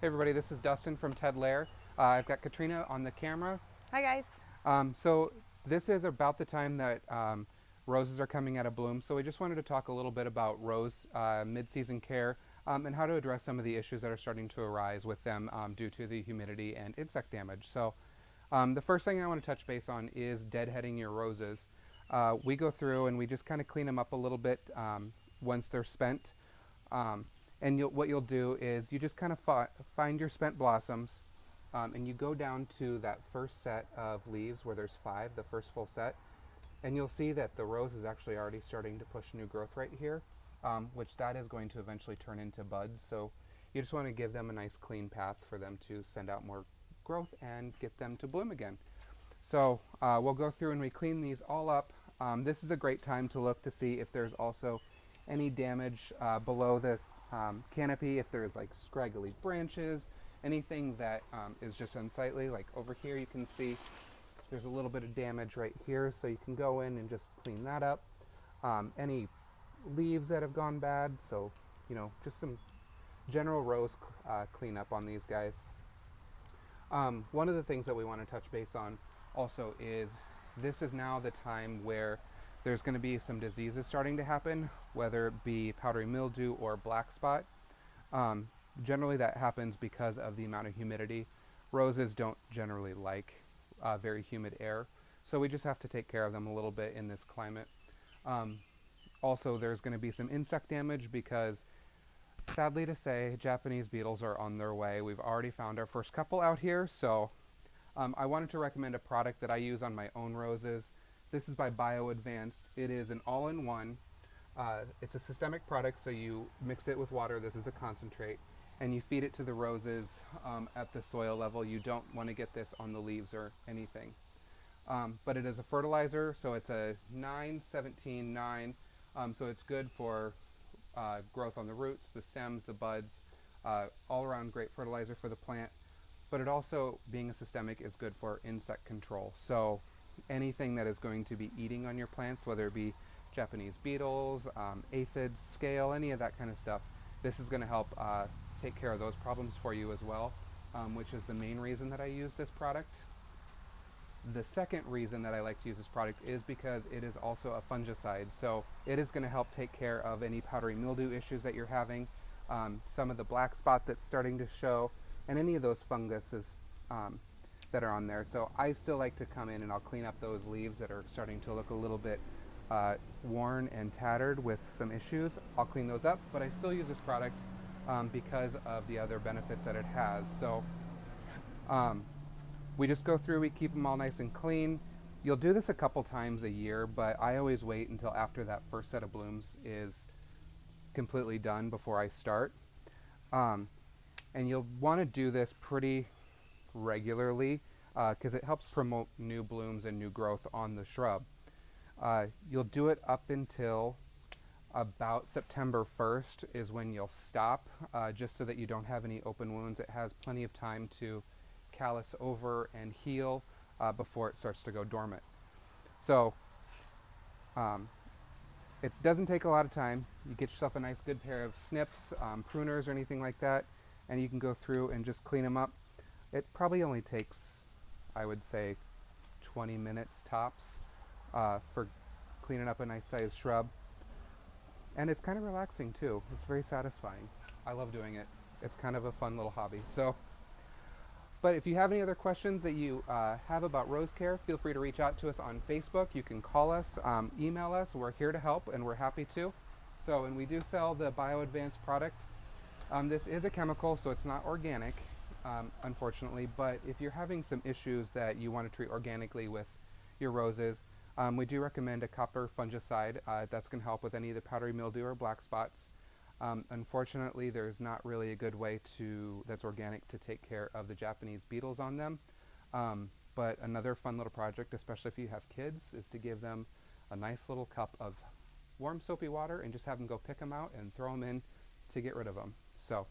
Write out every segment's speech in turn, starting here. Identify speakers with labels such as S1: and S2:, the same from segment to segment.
S1: Hey everybody, this is Dustin from Lare. I've got Katrina on the camera.
S2: Hi guys.
S1: So this is about the time that roses are coming out of bloom. So we just wanted to talk a little bit about rose mid-season care and how to address some of the issues that are starting to arise with them due to the humidity and insect damage. So the first thing I want to touch base on is deadheading your roses. We go through and we just kind of clean them up a little bit once they're spent. Um, and what you'll do is you just kind of find your spent blossoms, and you go down to that first set of leaves where there's 5, the first full set, and you'll see that the rose is actually already starting to push new growth right here, which that is going to eventually turn into buds. So you just want to give them a nice clean path for them to send out more growth and get them to bloom again. So we'll go through and we clean these all up. This is a great time to look to see if there's also any damage below the canopy, if there's like scraggly branches, anything that is just unsightly. Like over here you can see there's a little bit of damage right here, so you can go in and just clean that up. Any leaves that have gone bad, so just some general rose cleanup on these guys. One of the things that we want to touch base on also is this is now the time where there's going to be some diseases starting to happen, whether it be powdery mildew or black spot. Generally that happens because of the amount of humidity. Roses don't generally like very humid air, so we just have to take care of them a little bit in this climate. Also, there's going to be some insect damage because, sadly to say, Japanese beetles are on their way. We've already found our first couple out here, so I wanted to recommend a product that I use on my own roses. This is by Bio Advanced. It is an all-in-one. It's a systemic product, so you mix it with water. This is a concentrate, and you feed it to the roses at the soil level. You don't want to get this on the leaves or anything. But it is a fertilizer, so it's a 9-17-9. So it's good for growth on the roots, the stems, the buds, all around great fertilizer for the plant. But it also, being a systemic, is good for insect control. So anything that is going to be eating on your plants, whether it be Japanese beetles, aphids, scale, any of that kind of stuff, this is going to help take care of those problems for you as well, which is the main reason that I use this product. The second reason that I like to use this product is because it is also a fungicide. So it is going to help take care of any powdery mildew issues that you're having, some of the black spot that's starting to show, and any of those funguses that are on there. So I still like to come in and I'll clean up those leaves that are starting to look a little bit worn and tattered with some issues. I'll clean those up, but I still use this product because of the other benefits that it has. So we just go through, we keep them all nice and clean. You'll do this a couple times a year, but I always wait until after that first set of blooms is completely done before I start. And you'll want to do this pretty regularly because it helps promote new blooms and new growth on the shrub. You'll do it up until about September 1st is when you'll stop, just so that you don't have any open wounds. It has plenty of time to callus over and heal before it starts to go dormant. So it doesn't take a lot of time. You get yourself a nice good pair of snips, pruners or anything like that, and you can go through and just clean them up. It probably only takes, I would say, 20 minutes tops for cleaning up a nice sized shrub. And it's kind of relaxing too. It's very satisfying. I love doing it. It's kind of a fun little hobby. But if you have any other questions that you have about rose care, feel free to reach out to us on Facebook. You can call us, email us. We're here to help, and we're happy to. So, and we do sell the Bio Advanced product. This is a chemical, so it's not organic, unfortunately. But if you're having some issues that you want to treat organically with your roses, we do recommend a copper fungicide. That's going to help with any of the powdery mildew or black spots. Unfortunately, there's not really a good way that's organic to take care of the Japanese beetles on them. But another fun little project, especially if you have kids, is to give them a nice little cup of warm soapy water and just have them go pick them out and throw them in to get rid of them. So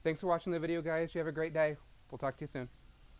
S1: thanks for watching the video, guys. You have a great day. We'll talk to you soon.